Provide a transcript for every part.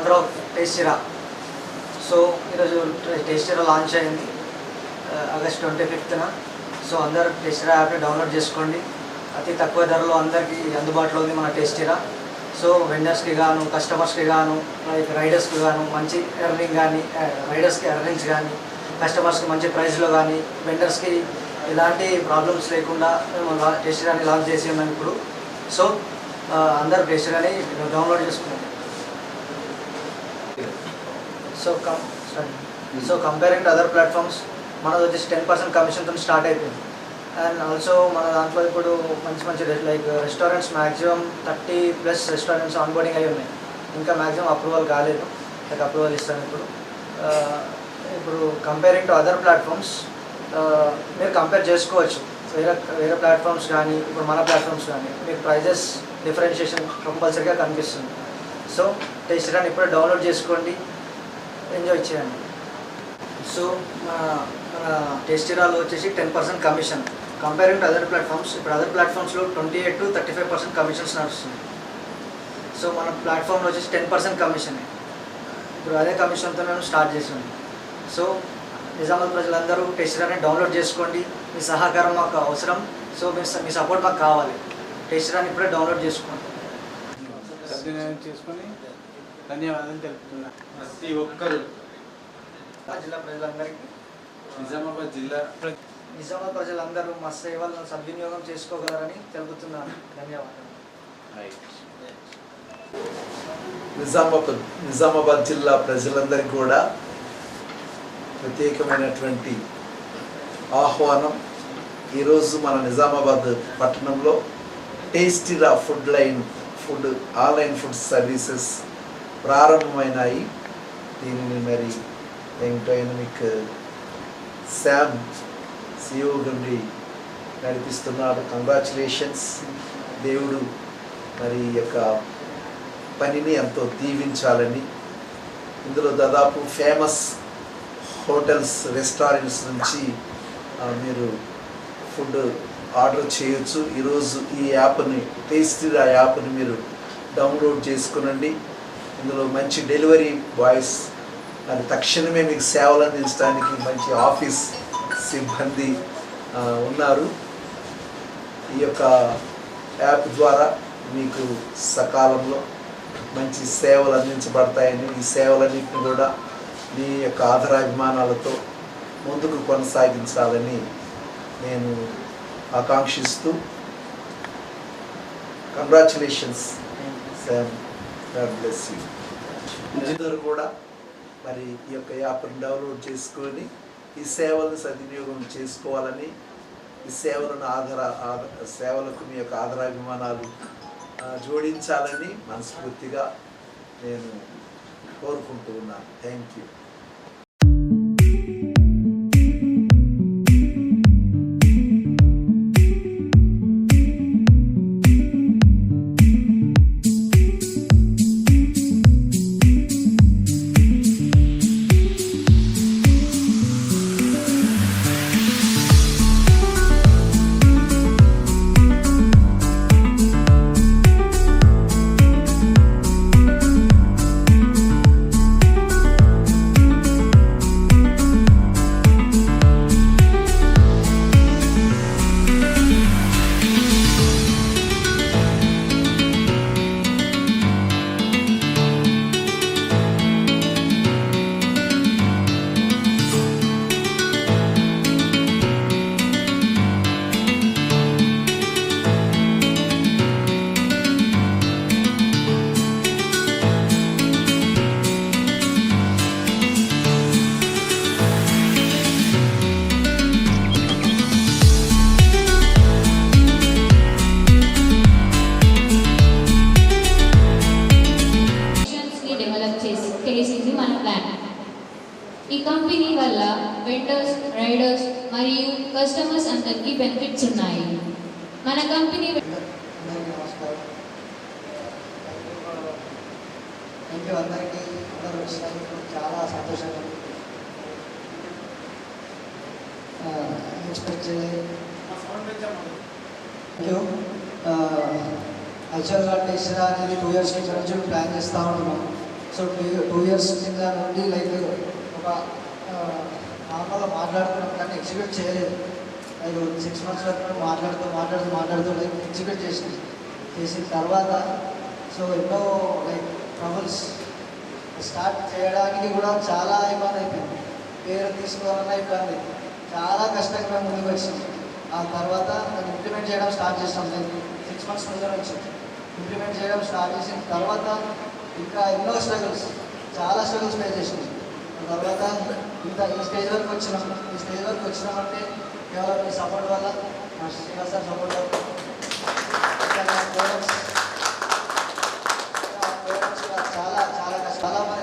Father of టేస్టిరా. So ఈరోజు టేస్టిరా launch అయింది August 25న. So అందరు టేస్టిరా యాప్ని డౌన్లోడ్ చేసుకోండి. అతి తక్కువ ధరలో అందరికీ అందుబాటులో ఉంది మన టేస్టిరా. సో వెండర్స్కి గాను, కస్టమర్స్కి గాను, లైక్ రైడర్స్కి గాను మంచి ఎర్నింగ్ కానీ, రైడర్స్కి ఎర్నింగ్స్ కానీ, కస్టమర్స్కి మంచి ప్రైస్లో కానీ, వెండర్స్కి ఎలాంటి ప్రాబ్లమ్స్ లేకుండా మేము టేస్టిరాని లాంచ్ చేసి ఉన్నాం ఇప్పుడు. సో అందరూ టేస్టిరాని డౌన్లోడ్ చేసుకున్నాం. So comparing to other platforms మనది వచ్చేసి 10% కమిషన్తో స్టార్ట్ అయిపోయింది. అండ్ ఆల్సో మన దాంట్లో ఇప్పుడు మంచి like restaurants maximum 30+ restaurants onboarding అయి ఉన్నాయి. ఇంకా మ్యాక్సిమం అప్రూవల్ కాలేదు, లైక్ అప్రూవల్ ఇస్తాను ఇప్పుడు కంపేరింగ్ టు అదర్ ప్లాట్ఫామ్స్ మీరు కంపేర్ చేసుకోవచ్చు. వేరే ప్లాట్ఫామ్స్ కానీ ఇప్పుడు మన ప్లాట్ఫామ్స్ కానీ మీకు ప్రైజెస్ డిఫరెన్షియేషన్ కంపల్సరీగా కనిపిస్తుంది. సో టేస్టిరాని ఇప్పుడే డౌన్లోడ్ చేసుకోండి, ఎంజాయ్ చేయండి. సో మన టేస్టిరాలో వచ్చేసి 10% commission comparing to other platforms. ఇప్పుడు అదర్ ప్లాట్ఫామ్స్లో 28 to 35% కమిషన్స్ నడుస్తుంది. సో మన ప్లాట్ఫామ్లో వచ్చేసి 10% కమిషన్. ఇప్పుడు అదే కమిషన్తో మేము స్టార్ట్ చేసాము. సో నిజామాబాద్ ప్రజలందరూ టేస్టిరాని డౌన్లోడ్ చేసుకోండి. మీ సహకారం మాకు అవసరం. సో మీ సపోర్ట్ మాకు కావాలి. టేస్టిరాని ఇప్పుడే డౌన్లోడ్ చేసుకోండి. ధన్యవాదాలు తెలుపుతున్నా ప్రతి ఒక్కరు. జిల్లా ప్రజలందరికీ, నిజామాబాద్ ప్రజలందరూ మా సేవలను సద్వినియోగం చేసుకోగలరని తెలుపుతున్నాను. ధన్యవాదాలు. నిజామాబాద్ జిల్లా ప్రజలందరికీ కూడా ప్రత్యేకమైనటువంటి ఆహ్వానం. ఈరోజు మన నిజామాబాద్ పట్టణంలో టేస్టిరా ఫుడ్ ఆన్లైన్ ఫుడ్ సర్వీసెస్ ప్రారంభమైనాయి. దీనిని మరి డైనమిక్ శామ్ CEO నుండి నడిపిస్తున్నాడు. కంగ్రాచులేషన్స్. దేవుడు మరి యొక్క పనిని ఎంతో దీవించాలని. ఇందులో దాదాపు ఫేమస్ హోటల్స్, రెస్టారెంట్స్ నుంచి మీరు ఫుడ్ ఆర్డర్ చేయొచ్చు. ఈరోజు ఈ యాప్ని, టేస్టిరా యాప్ని మీరు డౌన్లోడ్ చేసుకునండి. ఇందులో మంచి డెలివరీ బాయ్స్ మరి తక్షణమే మీకు సేవలు అందించడానికి మంచి ఆఫీస్ సిబ్బంది ఉన్నారు. ఈ యొక్క యాప్ ద్వారా మీకు సకాలంలో మంచి సేవలు అందించబడతాయని, ఈ సేవలన్నింటినీ కూడా మీ యొక్క ఆదరాభిమానాలతో ముందుకు కొనసాగించాలని నేను ఆకాంక్షిస్తూ, congratulations Sam, God bless you. అందరూ కూడా మరి ఈ యొక్క యాప్ని డౌన్లోడ్ చేసుకొని ఈ సేవలను సద్వినియోగం చేసుకోవాలని, ఈ సేవలకు మీ యొక్క ఆదరాభిమానాలు జోడించాలని మనస్ఫూర్తిగా నేను కోరుకుంటూ ఉన్నాను. Thank you. చేసింది మన ప్లాన్. ఈ కంపెనీ వల్ల వెండర్స్, రైడర్స్ మరియు కస్టమర్స్ అందరికీ బెనిఫిట్స్ ఉన్నాయి. మన కంపెనీ అందరికీ అందరూ వచ్చినందుకు చాలా సంతోషంగా ఎక్స్పెక్ట్ చేయలేదు. యాక్చువల్గా టెస్టిరా అనేది 2 years నుంచి ప్లాన్ చేస్తూ ఉంటున్నాం. సో 2 years కింద నుండి లైక్ ఒక నార్మల్గా మాట్లాడుతున్నాం కానీ ఎగ్జిక్యూట్ చేయలేదు. లైక్ 6 months వరకు మాట్లాడుతూ లైక్ ఎగ్జిక్యూట్ చేసిన తర్వాత సో ఎన్నో లైక్ ట్రబుల్స్ స్టార్ట్ చేయడానికి కూడా చాలా ఇబ్బంది అయిపోయింది. పేరు తీసుకోవాలన్న ఇబ్బంది, చాలా కష్టంగా ముందుకు వచ్చింది. ఆ తర్వాత దాన్ని ఇంప్లిమెంట్ చేయడం స్టార్ట్ చేస్తాం. లైక్ 6 months ముందు నుంచి ఇంప్లిమెంట్ చేయడం స్టార్ట్ చేసిన తర్వాత ఇంకా ఎన్నో చాలా స్ట్రగుల్స్ ఫేస్ చేసినాం. తర్వాత ఈ స్టేజ్ వరకు వచ్చినామంటే కేవలం మీ సపోర్ట్ వల్ల, మా శ్రీనివాస్ సార్ సపోర్ట్ వల్ల,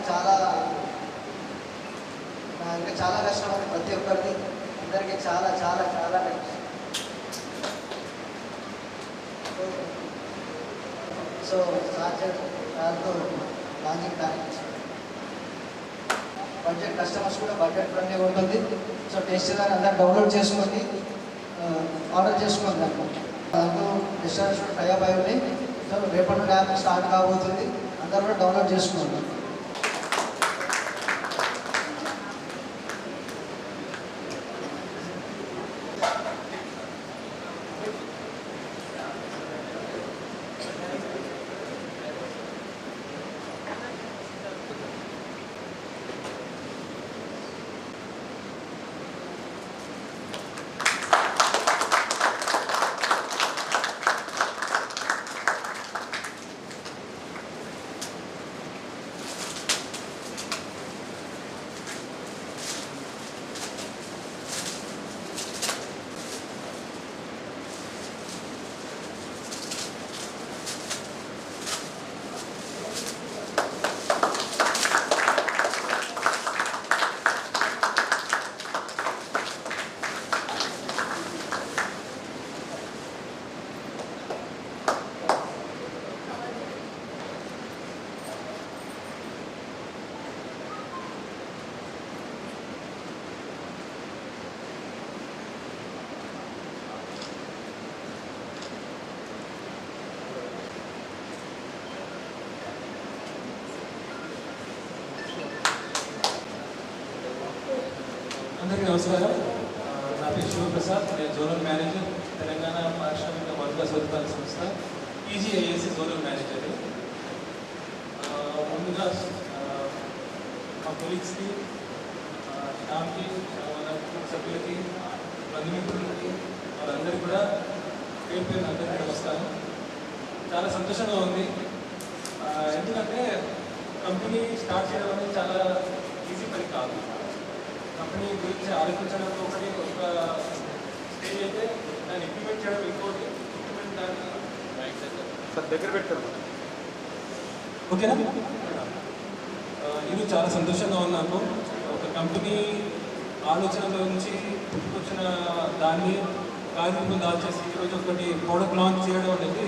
చాలా ఇంకా చాలా కష్టం ఉంది ప్రతి ఒక్కరికి, అందరికీ చాలా సో సార్తో లాంచింగ్ ప్లాన్ బడ్జెట్ కస్టమర్స్ కూడా బడ్జెట్ ఫ్రెండ్లీ ఉంటుంది. సో టేస్ట్ దాన్ని అందరూ డౌన్లోడ్ చేసుకొని ఆర్డర్ చేసుకోండి. దాంట్లో రెస్టారెంట్స్ కూడా టైప్ అయి ఉన్నాయి. సో రేపటి నుండి యాప్ స్టార్ట్ కాబోతుంది, అందరూ కూడా డౌన్లోడ్ చేసుకోండి. అందరికీ నమస్కారం. నా పేరు శివప్రసాద్, నేను జోనల్ మేనేజర్, తెలంగాణ పారిశ్రామిక వర్గ సదుపాయాల సంస్థ PGIAC జోనల్ మేనేజర్. ముందుగా మా కొలీగ్స్కి, శ్యామ్కి, మన సభ్యులకి, బంధుమిత్రులకి, వాళ్ళందరికీ కూడా పేరు అందరికీ నమస్కారం. చాలా సంతోషంగా ఉంది, ఎందుకంటే కంపెనీ స్టార్ట్ చేయడం అనేది చాలా ఈజీ పని కాదు. కంపెనీ గురించి ఆలోచించడంతో ఒకటి ఒక స్టేజ్ అయితే దాన్ని ఇంప్లిమెంట్ చేయడం ఇంకోటి, ఇంప్లిమెంట్ దాన్ని దగ్గర పెట్టారు. ఓకేనా? ఇది చాలా సంతోషంగా ఉన్నాను. ఒక కంపెనీ ఆలోచనల నుంచి పుట్టుకొచ్చిన దాన్ని కార్యక్రమం దాల్చేసి ఈరోజు ఒకటి ప్రోడక్ట్ లాంచ్ చేయడం అనేది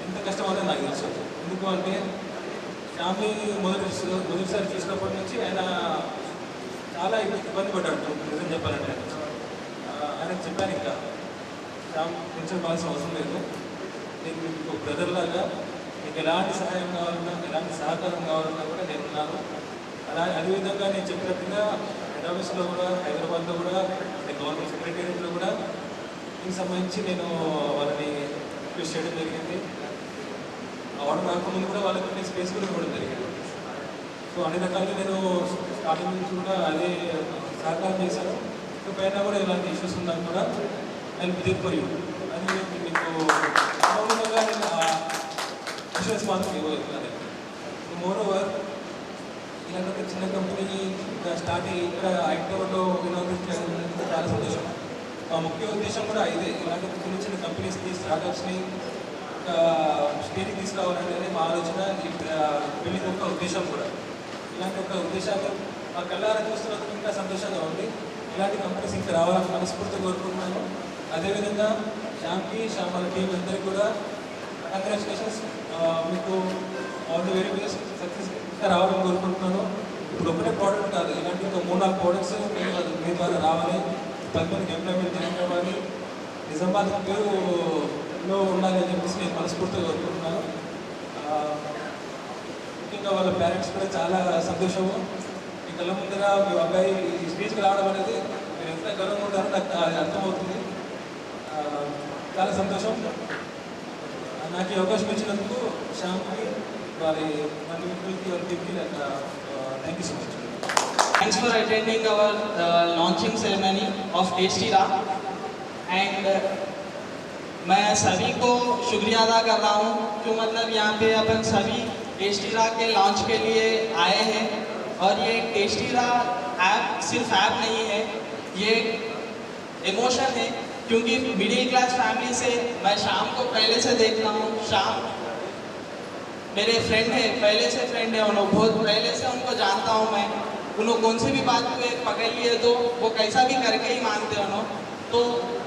ఎంత కష్టం అనేది నాకు తెలుసు. ఎందుకు అంటే ఫ్యామిలీ మొదటిసారి చూసినప్పటి నుంచి ఆయన చాలా ఇబ్బంది పడ్డాడు. నిజం చెప్పాలంటే ఆయనకు చెప్పాను, ఇంకా ఫ్యామిలీ కొంచెం కావాల్సిన అవసరం లేదు, నేను మీకు ఒక బ్రదర్ లాగా, మీకు ఎలాంటి సహాయం కావాలన్నా, ఎలాంటి సహకారం కావాలన్నా కూడా నేను ఉన్నాను. అదేవిధంగా నేను చెప్పినట్టుగా హెడ్ ఆఫీస్లో కూడా, హైదరాబాద్లో కూడా, గవర్నమెంట్ సెక్రటేరియట్లో కూడా దీనికి సంబంధించి నేను వాళ్ళని రిక్వెస్ట్ చేయడం జరిగింది. ఆర్డర్ రాకముందు కూడా వాళ్ళకి స్పేస్ కూడా ఇవ్వడం జరిగింది. సో అన్ని రకాలుగా నేను స్టార్టింగ్ నుంచి కూడా అదే సహకారం చేశాను. పైన కూడా ఇలాంటి ఇష్యూస్ ఉందని కూడా నేను తీర్పోయి అది మీకు మామూలుగా నేను ఇన్సూరెన్స్ మాత్రం ఇవ్వగలుగుతాను. మోర్ ఓవర్ ఇలాంటి ఒక చిన్న కంపెనీ స్టార్ట్ అయ్యి ఇక్కడ హైదరాబాద్లో ఇనాగ్రేట్ చేయడం అనేది చాలా సంతోషం. మా ముఖ్య ఉద్దేశం కూడా ఇదే, ఇలాంటి చిన్న చిన్న కంపెనీస్ని, స్టార్టప్స్ని స్టేట్కి తీసుకురావాలనేది మా ఆలోచన, బిల్డింగ్ యొక్క ఉద్దేశం కూడా. ఇలాంటి ఒక ఉద్దేశాన్ని మా కళ్ళారా చూస్తున్నందుకు ఇంకా సంతోషంగా ఉంది. ఇలాంటి కంపెనీస్ ఇంకా రావాలని మనస్ఫూర్తిగా కోరుకుంటున్నాను. అదేవిధంగా శ్యామ్కి, వాళ్ళ టీం అందరికీ కూడా కంగ్రాచులేషన్స్. మీకు all the very best, success ఇంకా రావాలని కోరుకుంటున్నాను. ఇప్పుడు ఒకటే ప్రోడక్ట్ కాదు, ఇలాంటి ఇంకా 3-4 ప్రోడక్ట్స్ మీ ద్వారా రావాలి, 10 మందికి ఎంప్లాయ్మెంట్ జరగాలి, నిజామాబాద్ పేరులో ఉండాలి అని చెప్పేసి నేను మనస్ఫూర్తిగా కోరుకుంటున్నాను. ముఖ్యంగా వాళ్ళ పేరెంట్స్ కూడా చాలా సంతోషము. మీ కళ్ళ ముందర మీ అబ్బాయి ఈ స్టేజ్కి రావడం అనేది మీరు ఎంత గర్వంగా ఉంటారో నాకు అది అర్థమవుతుంది. చాలా సంతోషం. నాకు ఈ అవకాశం ఇచ్చినందుకు శ్యామ్కి వారి మిత్రులకి వారి టీమ్కి thank you so much. Thanks for attending our launching ceremony of Tasty Ra and मैं सभी को शुक्रिया अदा कर रहा हूँ क्यों मतलब यहाँ पे अपन सभी टेस्टी रा के लॉन्च के लिए आए हैं और ये टेस्टी रा ऐप सिर्फ ऐप नहीं है, ये इमोशन है क्योंकि मिडिल क्लास फैमिली से मैं शाम को पहले से देखता हूँ. शाम मेरे फ्रेंड है, पहले से फ्रेंड है, उन्होंने बहुत पहले से उनको जानता हूँ मैं. उन्होंने कौन सी भी बात को एक पकड़ लिए तो वो कैसा भी करके ही मानते हैं उन्होंने. तो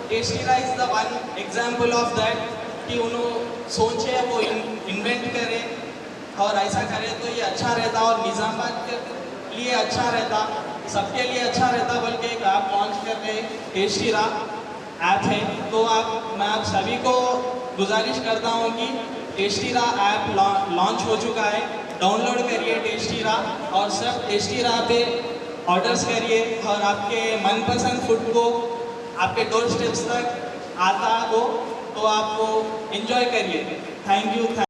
टेस्टी रा is the one example of that कि उन्होंने सोचे वो इन्वेंट करे और ऐसा करे तो ये अच्छा रहता और निज़ामाबाद के लिए अच्छा रहता, सबके लिए अच्छा रहता. बल्कि एक ऐप लॉन्च कर रहे टेस्टी रा ऐप है. तो मैं आप सभी को गुजारिश करता हूँ कि टेस्टी रा ऐप लॉन्च हो चुका है, डाउनलोड करिए टेस्टी रा और सब टेस्टी रा पे ऑर्डर्स करिए और आपके मनपसंद फूड को आपके डोर स्टेप्स तक आता हो तो आप वो एंजॉय करिए. Thank you.